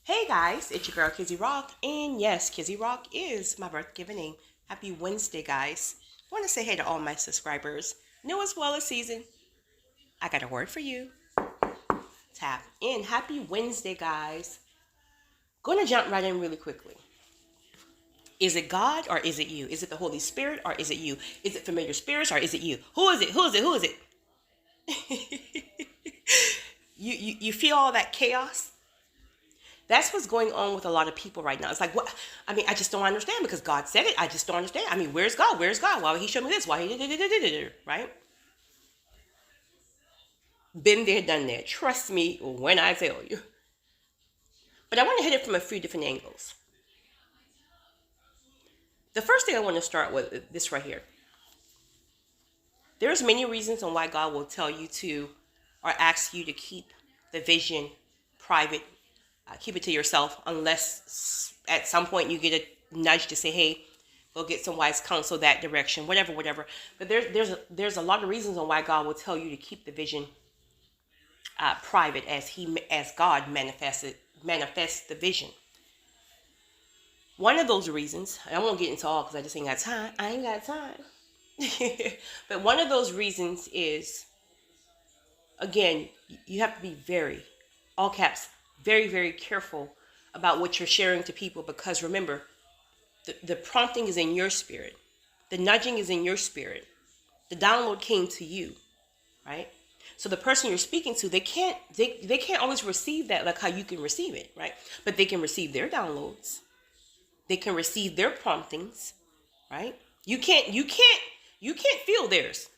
Hey guys, it's your girl Kizzy Rock, and yes, Kizzy Rock is my birth given name. Happy Wednesday, guys. I want to say hey to all my subscribers, new as well as season. I got a word for you. Tap in. Happy Wednesday, guys. Going to jump right in really quickly. Is it God or is it you? Is it the Holy Spirit or is it you? Is it familiar spirits or is it you? Who is it? Who is it? Who is it? you feel all that chaos? That's what's going on with a lot of people right now. It's like, what? I mean, I just don't understand because God said it. I just don't understand. I mean, where's God? Where's God? Why would he show me this? Why he did it? Right? Been there, done that. Trust me when I tell you. But I want to hit it from a few different angles. The first thing I want to start with is this right here. There's many reasons on why God will tell you to or ask you to keep the vision private. Keep it to yourself unless at some point you get a nudge to say, hey, go get some wise counsel that direction, whatever. But there's a lot of reasons on why God will tell you to keep the vision private as God manifests the vision. One of those reasons, and I won't get into all because I just ain't got time. I ain't got time. But one of those reasons is, again, you have to be very, all caps, very, very careful about what you're sharing to people, because remember, the prompting is in your spirit. The nudging is in your spirit. The download came to you, right? So the person you're speaking to, they can't always receive that like how you can receive it, right? But they can receive their downloads. They can receive their promptings, right? You can't feel theirs.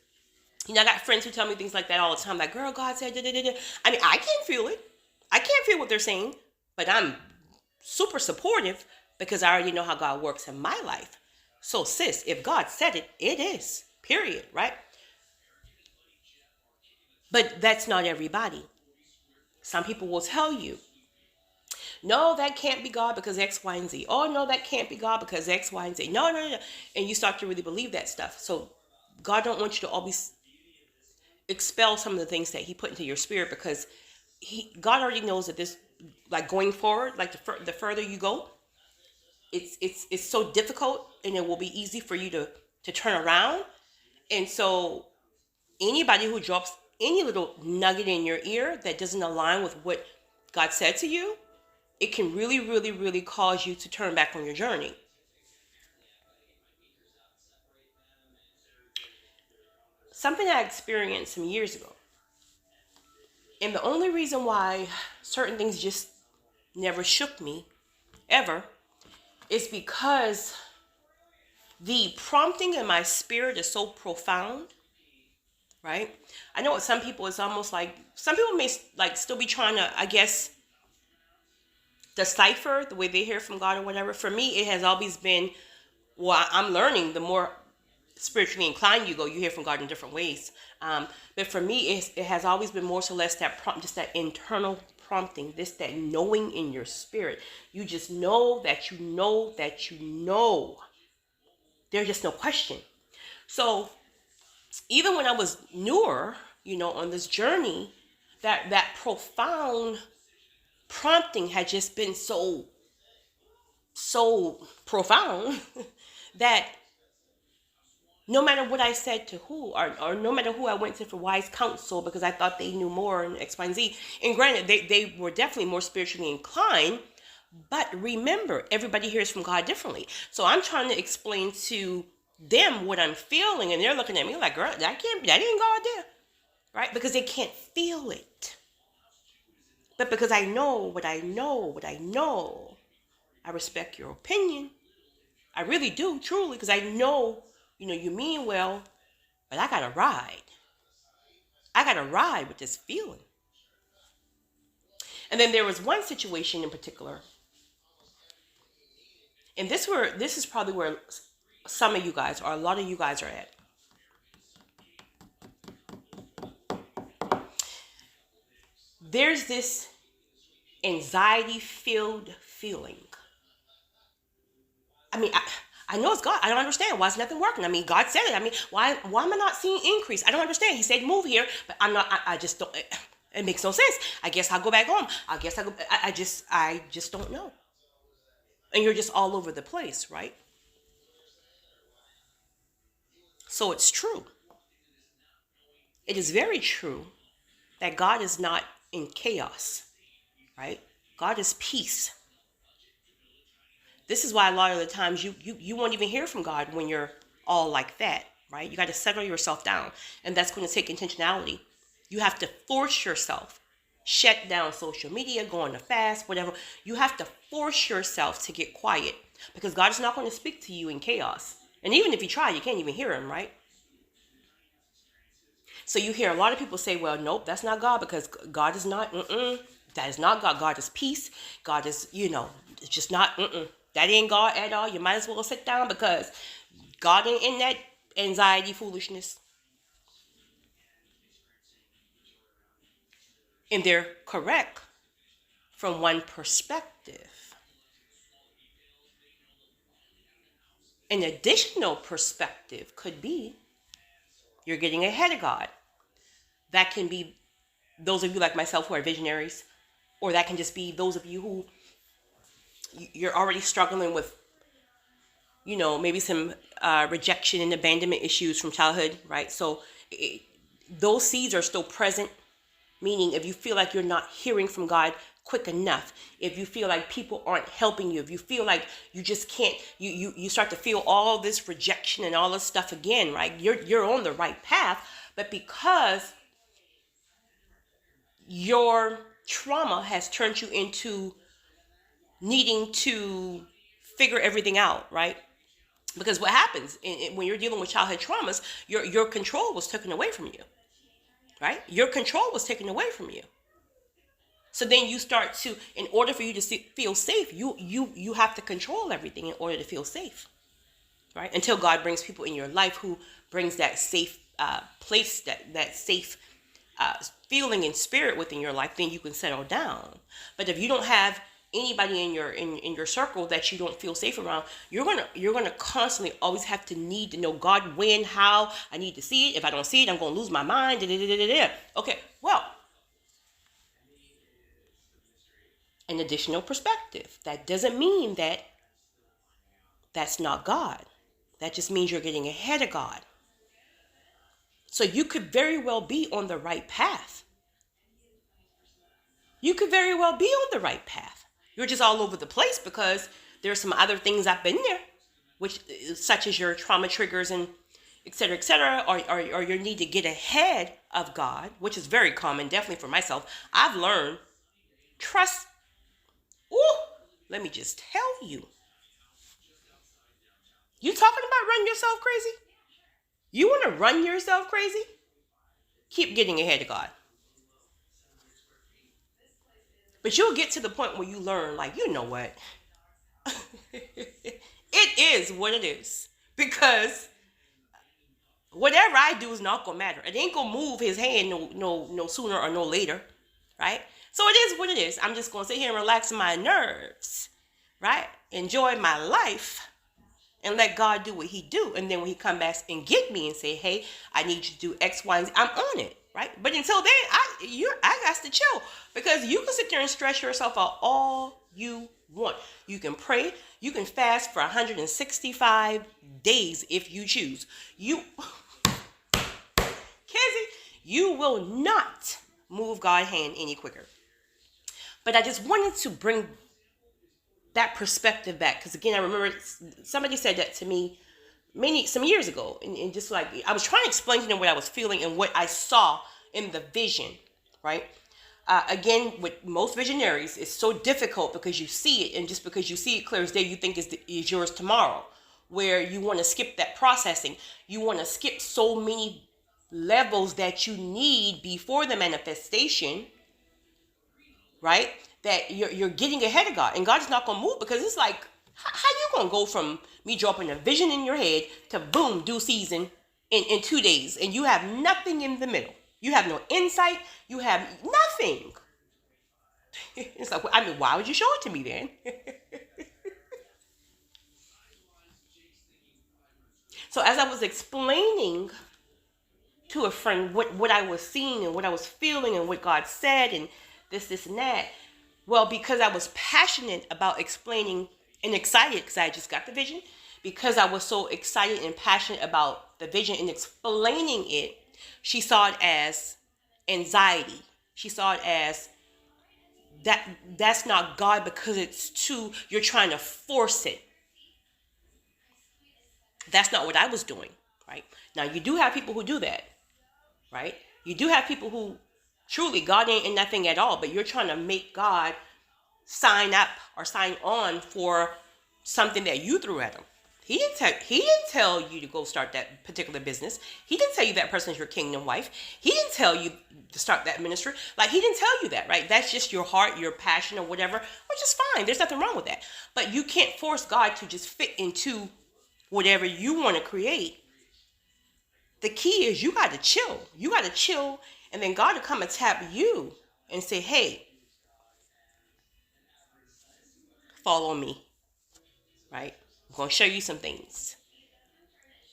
You know, I got friends who tell me things like that all the time, like, girl, God said, da, da, da, da. I mean, I can't feel it. I can't feel what they're saying, but I'm super supportive because I already know how God works in my life. So sis, if God said it, it is, period, right? But that's not everybody. Some people will tell you, no, that can't be God because X, Y, and Z. Oh, no, that can't be God because X, Y, and Z. No. And you start to really believe that stuff. So God don't want you to always expel some of the things that he put into your spirit, because God already knows that this, like going forward, like the further you go, it's so difficult, and it will be easy for you to turn around. And so anybody who drops any little nugget in your ear that doesn't align with what God said to you, it can really, really, really cause you to turn back on your journey. Something I experienced some years ago. And the only reason why certain things just never shook me, ever, is because the prompting in my spirit is so profound, right? I know with some people, it's almost like, some people may like still be trying to, I guess, decipher the way they hear from God or whatever. For me, it has always been, well, I'm learning, the more spiritually inclined you go, you hear from God in different ways. But for me, it has always been more so less that prompt, just that internal prompting, that knowing in your spirit. You just know that you know that you know. There's just no question. So even when I was newer, on this journey, that profound prompting had just been so profound that no matter what I said to who, or no matter who I went to for wise counsel, because I thought they knew more and X, Y, and Z. And granted, they were definitely more spiritually inclined. But remember, everybody hears from God differently. So I'm trying to explain to them what I'm feeling, and they're looking at me like, girl, that ain't God there. Right? Because they can't feel it. But because I know what I know, I respect your opinion. I really do, truly, because I know, you mean well, but I gotta ride. I gotta ride with this feeling. And then there was one situation in particular, and this is probably where some of you guys, or a lot of you guys, are at. There's this anxiety-filled feeling. I mean, I know it's God. I don't understand. Why is nothing working? I mean, God said it. I mean, why am I not seeing increase? I don't understand. He said move here, but I'm not. I just don't. It makes no sense. I guess I'll go back home. I guess I go. I just don't know. And you're just all over the place, right? So it's true. It is very true that God is not in chaos, right? God is peace. This is why a lot of the times you won't even hear from God when you're all like that, right? You got to settle yourself down, and that's going to take intentionality. You have to force yourself, shut down social media, go on a fast, whatever. You have to force yourself to get quiet because God is not going to speak to you in chaos. And even if you try, you can't even hear him, right? So you hear a lot of people say, well, nope, that's not God because God is not, that is not God. God is peace. God is, it's just not, that ain't God at all. You might as well sit down because God ain't in that anxiety foolishness. And they're correct from one perspective. An additional perspective could be you're getting ahead of God. That can be those of you like myself who are visionaries, or that can just be those of you who you're already struggling with, maybe some rejection and abandonment issues from childhood, right? So those seeds are still present, meaning if you feel like you're not hearing from God quick enough, if you feel like people aren't helping you, if you feel like you just can't, you start to feel all this rejection and all this stuff again, right? You're on the right path, but because your trauma has turned you into needing to figure everything out, right? Because what happens when you're dealing with childhood traumas, your control was taken away from you, right? Your control was taken away from you. So then you start to, in order for you to feel safe, you have to control everything in order to feel safe, right? Until God brings people in your life who brings that safe place, that safe feeling and spirit within your life, then you can settle down. But if you don't have anybody in your circle that you don't feel safe around, you're gonna constantly always have to need to know God, when, how. I need to see it. If I don't see it, I'm gonna lose my mind. Okay, well, an additional perspective. That doesn't mean that that's not God. That just means you're getting ahead of God. So you could very well be on the right path. You could very well be on the right path. You're just all over the place because there's some other things I've been there, which such as your trauma triggers and et cetera, or your need to get ahead of God, which is very common, definitely for myself. I've learned trust. Ooh, let me just tell you. You talking about running yourself crazy? You want to run yourself crazy? Keep getting ahead of God. But you'll get to the point where you learn, like, you know what? It is what it is. Because whatever I do is not going to matter. It ain't going to move his hand no sooner or no later. Right? So it is what it is. I'm just going to sit here and relax my nerves. Right? Enjoy my life. And let God do what he do. And then when he come back and get me and say, hey, I need you to do X, Y, and Z, I'm on it. Right? But until then, I got to chill. Because you can sit there and stress yourself out all you want. You can pray. You can fast for 165 days if you choose. Kizzy, you will not move God's hand any quicker. But I just wanted to bring that perspective back. Because again, I remember somebody said that to me some years ago. And just like, I was trying to explain to them what I was feeling and what I saw in the vision, right? Again, with most visionaries, it's so difficult because you see it. And just because you see it clear as day, you think is yours tomorrow. Where you want to skip that processing. You want to skip so many levels that you need before the manifestation, right? That you're getting ahead of God. And God's not going to move because it's like, how you going to go from me dropping a vision in your head to boom, due season in 2 days, and you have nothing in the middle. You have no insight. You have nothing. It's like, I mean, why would you show it to me then? So as I was explaining to a friend what I was seeing and what I was feeling and what God said and this and that. Well, because I was passionate about explaining and excited because I just got the vision, because I was so excited and passionate about the vision and explaining it, she saw it as anxiety. She saw it as that's not God because you're trying to force it. That's not what I was doing, right? Now, you do have people who do that, right? You do have people who truly, God ain't in nothing at all, but you're trying to make God sign up or sign on for something that you threw at him. He didn't tell you to go start that particular business. He didn't tell you that person's your kingdom wife. He didn't tell you to start that ministry. Like, he didn't tell you that, right? That's just your heart, your passion or whatever, which is fine. There's nothing wrong with that. But you can't force God to just fit into whatever you want to create. The key is you got to chill. You got to chill, and then God will come and tap you and say, hey, follow me, right? I'm going to show you some things.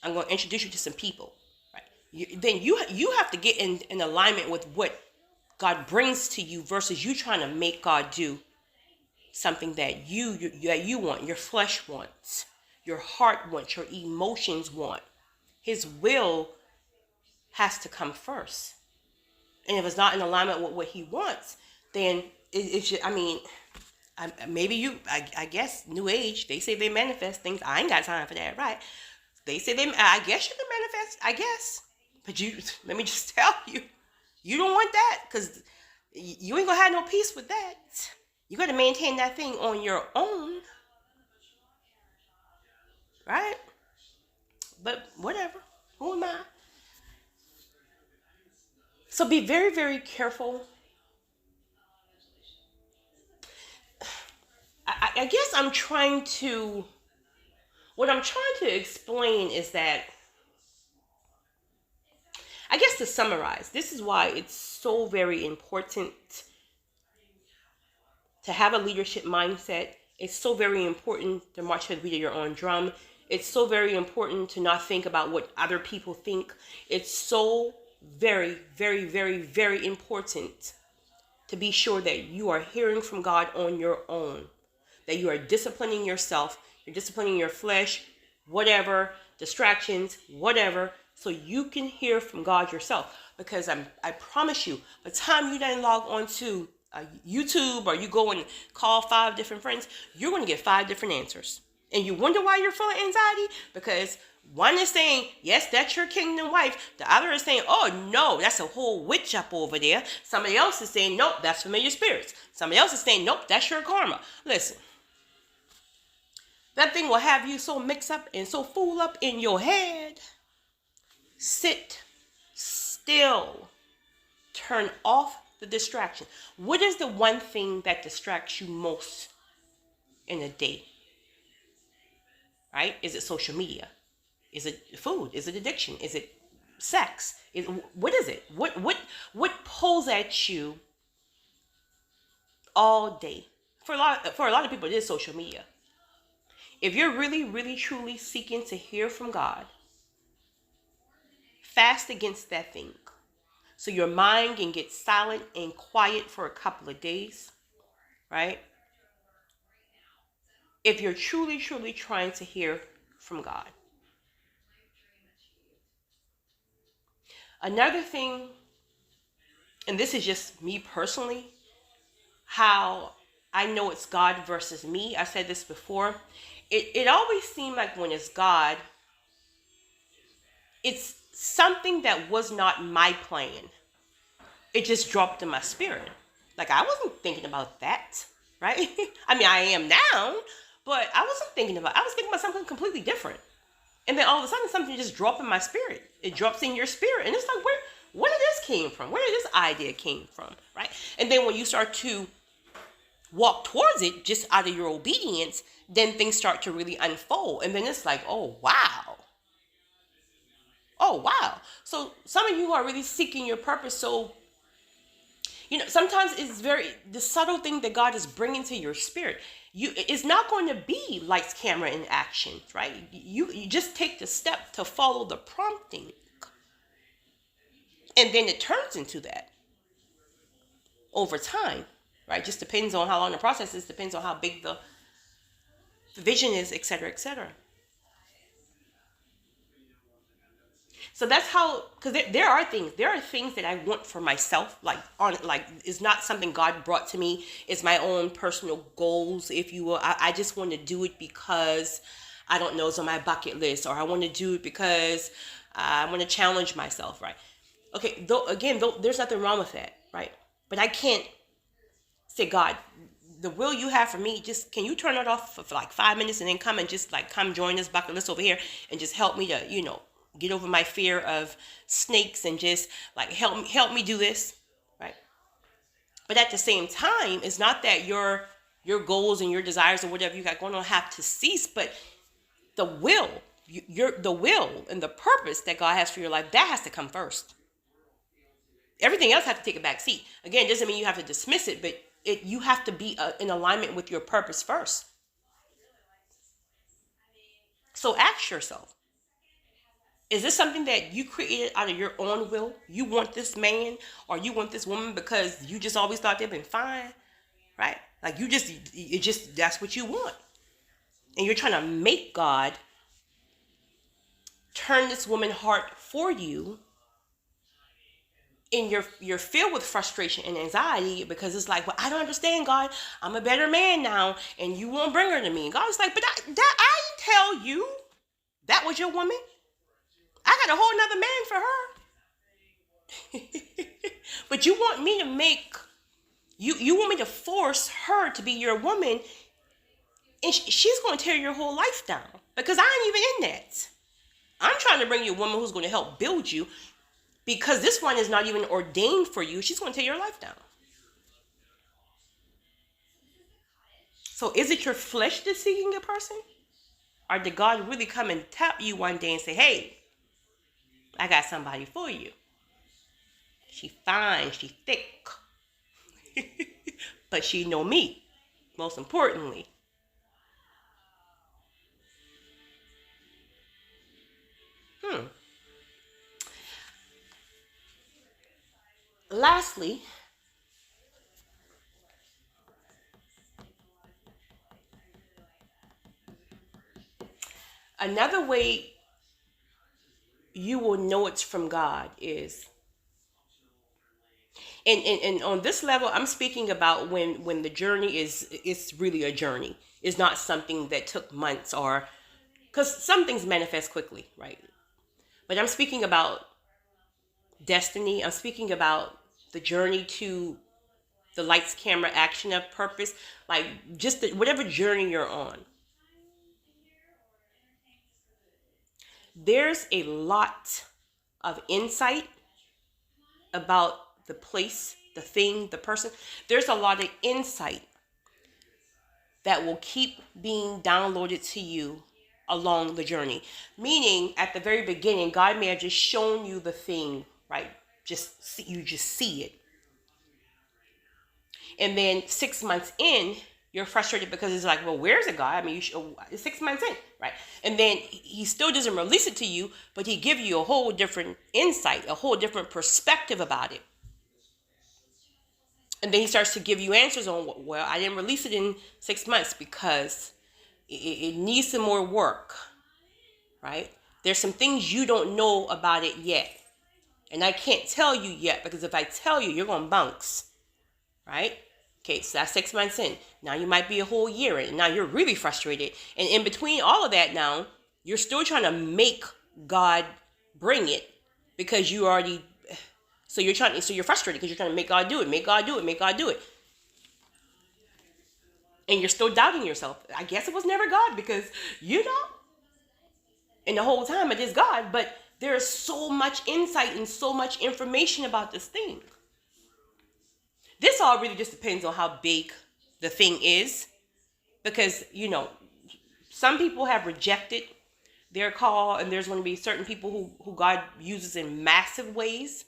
I'm going to introduce you to some people, right? Then you have to get in alignment with what God brings to you versus you trying to make God do something that you want, your flesh wants, your heart wants, your emotions want. His will has to come first. And if it's not in alignment with what he wants, then it's just, I guess New Age, they say they manifest things. I ain't got time for that, right? They say I guess you can manifest, I guess. But let me just tell you, you don't want that because you ain't gonna have no peace with that. You got to maintain that thing on your own, right? But whatever, who am I? So be very, very careful. I guess what I'm trying to explain is that, I guess to summarize, this is why it's so very important to have a leadership mindset. It's so very important to march to the beat of your own drum. It's so very important to not think about what other people think. It's so very, very, very, very important to be sure that you are hearing from God on your own, that you are disciplining yourself, you're disciplining your flesh, whatever, distractions, whatever, so you can hear from God yourself. Because I promise you, by the time you then log on to YouTube or you go and call 5 different friends, you're going to get 5 different answers. And you wonder why you're feeling anxiety? Because one is saying, yes, that's your kingdom wife. The other is saying, oh, no, that's a whole witch up over there. Somebody else is saying, nope, that's familiar spirits. Somebody else is saying, nope, that's your karma. Listen, that thing will have you so mixed up and so full up in your head. Sit still. Turn off the distraction. What is the one thing that distracts you most in a day? Right? Is it social media? Is it food? Is it addiction? Is it sex? What is it? What pulls at you all day? For a lot of people, it is social media. If you're really, really, truly seeking to hear from God, fast against that thing, so your mind can get silent and quiet for a couple of days, right? If you're truly, truly trying to hear from God. Another thing, and this is just me personally, how I know it's God versus me. I said this before. It always seemed like when it's God, it's something that was not my plan. It just dropped in my spirit. Like, I wasn't thinking about that, right? I mean, I am now, but I was thinking about something completely different. And then all of a sudden, something just dropped in my spirit. It drops in your spirit. And it's like, where did this came from? Where did this idea came from, right? And then when you start to walk towards it just out of your obedience, then things start to really unfold. And then it's like, oh, wow. Oh, wow. So some of you are really seeking your purpose. So, sometimes it's the subtle thing that God is bringing to your spirit. It's not going to be lights, camera, and action, right? You just take the step to follow the prompting. And then it turns into that over time, right? Just depends on how long the process is, depends on how big the vision is, et cetera, et cetera. So that's how, because there are things that I want for myself, like it's not something God brought to me. It's my own personal goals, if you will. I just want to do it because I don't know, it's on my bucket list, or I want to do it because I want to challenge myself, right? Okay, though there's nothing wrong with that, right? But I can't say, God, the will you have for me, just can you turn it off for like 5 minutes and then come and just like come join this bucket list over here and just help me to, get over my fear of snakes and just like help me do this, right? But at the same time, it's not that your goals and your desires or whatever you got going on have to cease, but the will, the will and the purpose that God has for your life, that has to come first. Everything else has to take a back seat. Again, it doesn't mean you have to dismiss it, but you have to be in alignment with your purpose first. So ask yourself, is this something that you created out of your own will? You want this man or you want this woman because you just always thought they've been fine, right? Like that's what you want. And you're trying to make God turn this woman's heart for you, and you're filled with frustration and anxiety because it's like, well, I don't understand, God. I'm a better man now, and you won't bring her to me. And God's like, but I didn't tell you that was your woman. I got a whole nother man for her. But you want me to make you want me to force her to be your woman, and she's going to tear your whole life down because I ain't even in that. I'm trying to bring you a woman who's going to help build you, because this one is not even ordained for you. She's going to tear your life down. So is it your flesh that's seeking a person? Or did God really come and tap you one day and say, hey, I got somebody for you. She fine, she thick. But she know me, most importantly. Lastly, another way you will know it's from God is, and on this level, I'm speaking about when the journey it's really a journey. It's not something that took months, or because some things manifest quickly, right? But I'm speaking about destiny. I'm speaking about the journey to the lights, camera, action of purpose, like just whatever journey you're on. There's a lot of insight about the place, the thing, the person. There's a lot of insight that will keep being downloaded to you along the journey. Meaning, at the very beginning, God may have just shown you the thing, right? You just see it. And then 6 months in, you're frustrated because it's like, well, where's it, God? I mean, it's 6 months in, right? And then he still doesn't release it to you, but he gives you a whole different insight, a whole different perspective about it. And then he starts to give you answers on, well, I didn't release it in 6 months because it needs some more work, right? There's some things you don't know about it yet. And I can't tell you yet, because if I tell you, you're going to bounce, right? Okay, so that's 6 months in. Now you might be a whole year in, and now you're really frustrated. And in between all of that now, you're still trying to make God bring it, because you already, so you're frustrated because you're trying to make God do it, make God do it, make God do it. And you're still doubting yourself. I guess it was never God, because, and the whole time it is God, but there's so much insight and so much information about this thing. This all really just depends on how big the thing is, because, some people have rejected their call, and there's going to be certain people who God uses in massive ways.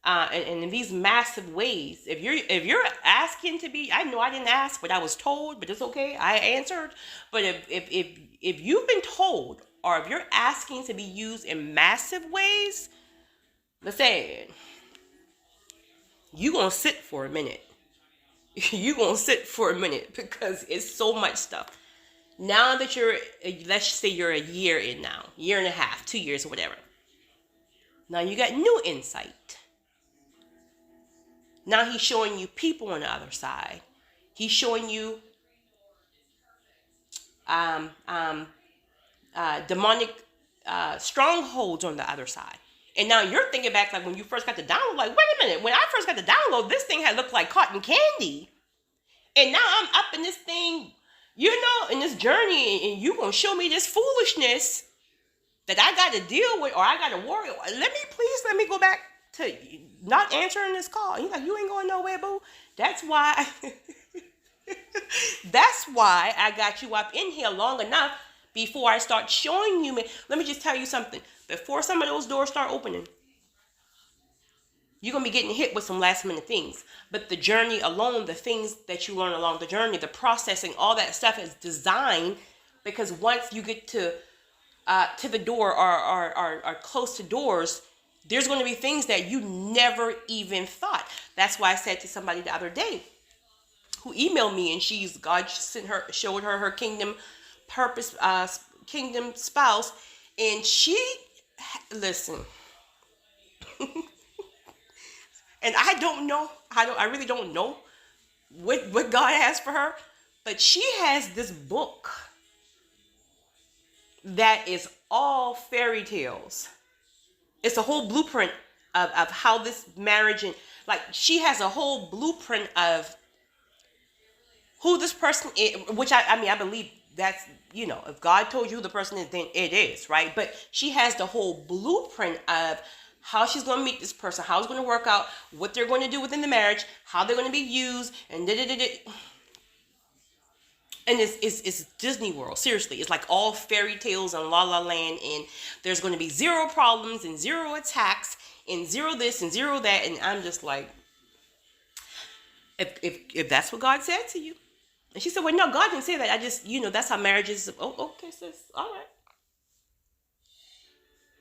And in these massive ways, if you're asking to be, I know I didn't ask, but I was told, but it's okay, I answered. But if you've been told, or if you're asking to be used in massive ways, Listen, you gonna sit for a minute. You gonna sit for a minute because it's so much stuff. Now that you're, let's say you're a year in now, year and a half, 2 years or whatever. Now you got new insight. Now he's showing you people on the other side. He's showing you demonic strongholds on the other side. And now you're thinking back like when you first got the download, like, wait a minute, when I first got the download, this thing had looked like cotton candy. And now I'm up in this thing, in this journey, and you gonna show me this foolishness that I got to deal with, or I got to worry. Let me go back to not answering this call. And he's like, you ain't going nowhere, boo. That's why, that's why I got you up in here long enough before I start showing you. Let me just tell you something. Before some of those doors start opening, you're going to be getting hit with some last minute things. But the journey alone, the things that you learn along the journey, the processing, all that stuff is designed because once you get to the door or close to doors, there's going to be things that you never even thought. That's why I said to somebody the other day who emailed me, and God showed her her kingdom purpose, kingdom spouse, and listen. And I really don't know what God has for her, but she has this book that is all fairy tales. It's a whole blueprint of how this marriage, and like she has a whole blueprint of who this person is, which I believe that's, if God told you who the person is, then it is, right? But she has the whole blueprint of how she's going to meet this person, how it's going to work out, what they're going to do within the marriage, how they're going to be used, and da-da-da-da. And it's Disney World. Seriously, it's like all fairy tales and La La Land, and there's going to be zero problems and zero attacks and zero this and zero that. And I'm just like, if that's what God said to you. And she said, well, no, God didn't say that. I just, that's how marriage is. Oh, okay, sis. All right.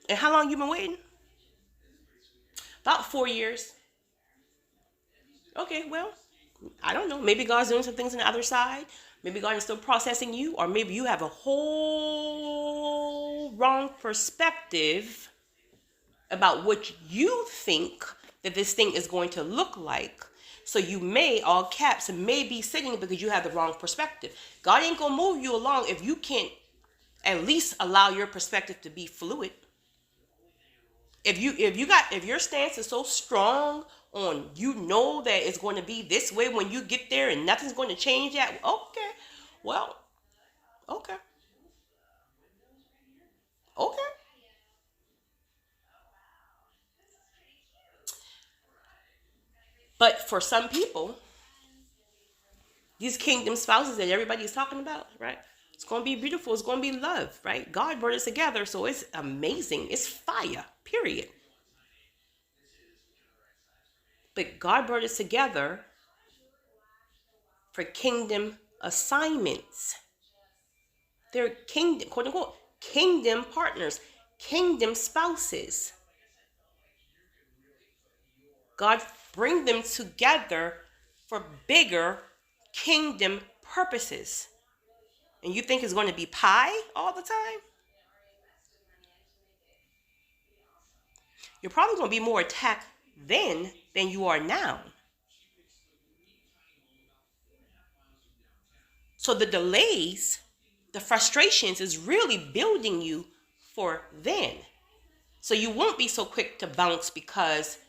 And how long you been waiting? About 4 years. Okay, well, I don't know. Maybe God's doing some things on the other side. Maybe God is still processing you, or maybe you have a whole wrong perspective about what you think that this thing is going to look like. So you may, all caps, may be sitting because you have the wrong perspective. God ain't gonna move you along if you can't at least allow your perspective to be fluid. If your stance is so strong on, that it's going to be this way when you get there and nothing's going to change that, okay, well, okay. But for some people, these kingdom spouses that everybody's talking about, right? It's going to be beautiful. It's going to be love, right? God brought us together, so it's amazing. It's fire, period. But God brought us together for kingdom assignments. They're kingdom, quote unquote, kingdom partners, kingdom spouses. God bring them together for bigger kingdom purposes. And you think it's going to be pie all the time? You're probably going to be more attacked then than you are now. So the delays, the frustrations is really building you for then. So you won't be so quick to bounce because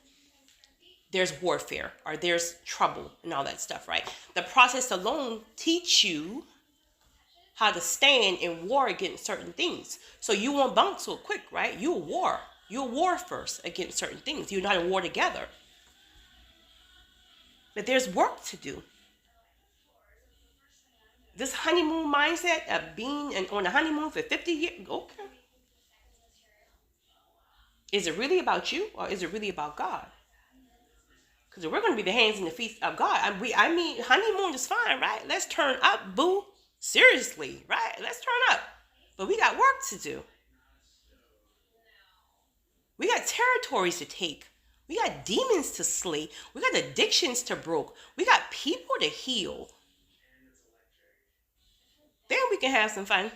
there's warfare or there's trouble and all that stuff, right? The process alone teach you how to stand in war against certain things. So you won't bounce so quick, right? You'll war first against certain things. You're not in war together. But there's work to do. This honeymoon mindset of being on a honeymoon for 50 years, okay. Is it really about you or is it really about God? Because we're going to be the hands and the feet of God. I mean, honeymoon is fine, right? Let's turn up, boo. Seriously, right? Let's turn up. But we got work to do. We got territories to take. We got demons to slay. We got addictions to break. We got people to heal. Then we can have some fun.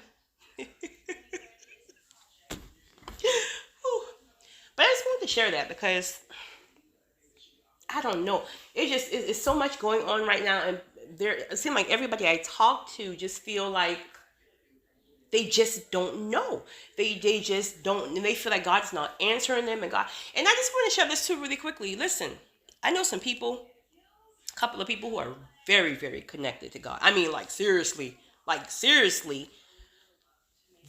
But I just wanted to share that because I don't know. It's so much going on right now, and it seems like everybody I talk to just feel like they just don't know. They just don't, and they feel like God's not answering them, and I just want to share this too really quickly. Listen, I know some people, a couple of people who are very, very connected to God. I mean, like seriously,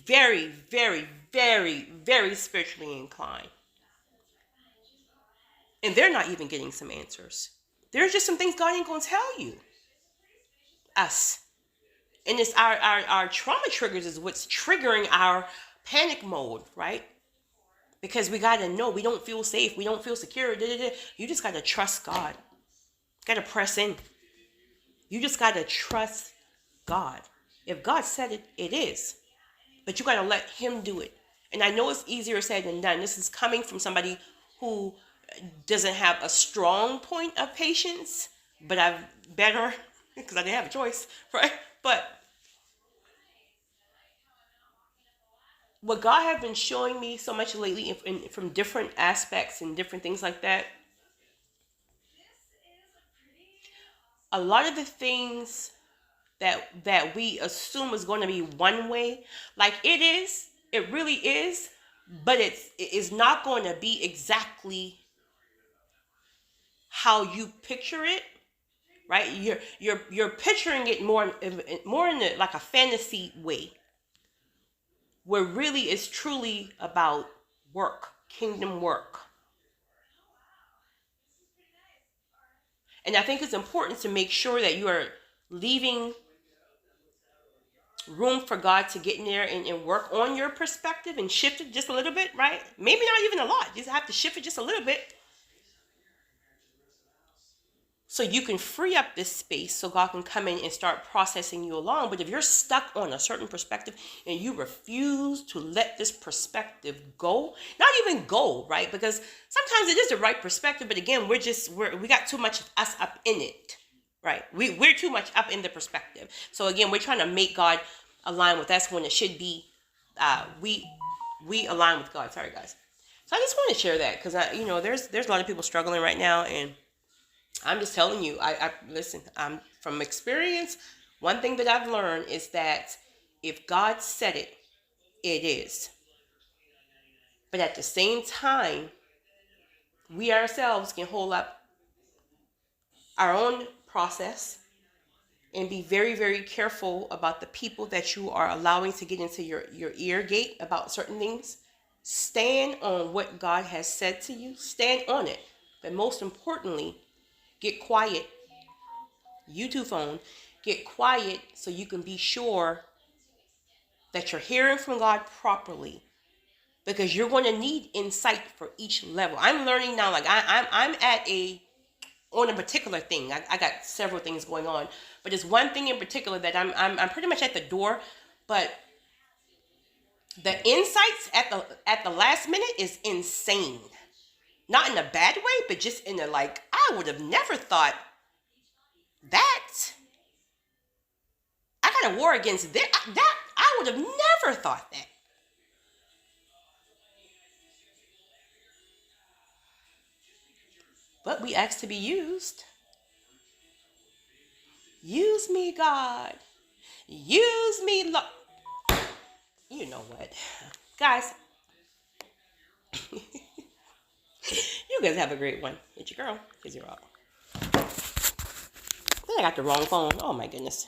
very, very, very, very spiritually inclined. And they're not even getting some answers. There's just some things God ain't gonna tell you. Us. And it's our trauma triggers is what's triggering our panic mode, right? Because we gotta know we don't feel safe, we don't feel secure. You just gotta trust God. Gotta press in. You just gotta trust God. If God said it, it is. But you gotta let Him do it. And I know it's easier said than done. This is coming from somebody who doesn't have a strong point of patience, but I've better because I didn't have a choice, right? But what God has been showing me so much lately from different aspects and different things like that, a lot of the things that we assume is going to be one way, like it really is, but it is not going to be exactly how you picture it, right? You're picturing it more in the, like a fantasy way, where really it's truly about work, kingdom work. And I think it's important to make sure that you are leaving room for God to get in there and work on your perspective and shift it just a little bit, right? Maybe not even a lot. You just have to shift it just a little bit, so you can free up this space so God can come in and start processing you along. But if you're stuck on a certain perspective and you refuse to let this perspective go, not even go, right? Because sometimes it is the right perspective, but again, we got too much of us up in it, right? We're too much up in the perspective. So again, we're trying to make God align with us when it should be we align with God. Sorry, guys. So I just want to share that because there's a lot of people struggling right now, and I'm just telling you, I listen, from experience, one thing that I've learned is that if God said it, it is. But at the same time, we ourselves can hold up our own process and be very, very careful about the people that you are allowing to get into your ear gate about certain things. Stand on what God has said to you. Stand on it. But most importantly, get quiet. YouTube phone, get quiet so you can be sure that you're hearing from God properly, because you're going to need insight for each level. I'm learning now, like I'm on a particular thing. I got several things going on, but there's one thing in particular that I'm pretty much at the door, but the insights at the last minute is insane. Not in a bad way, but just in a like, I would have never thought that. I got a war against that. I would have never thought that. But we ask to be used. Use me, God. Use me, Lord. You know what? Guys, you guys have a great one. It's your girl, 'cause you're all. I got the wrong phone. Oh my goodness.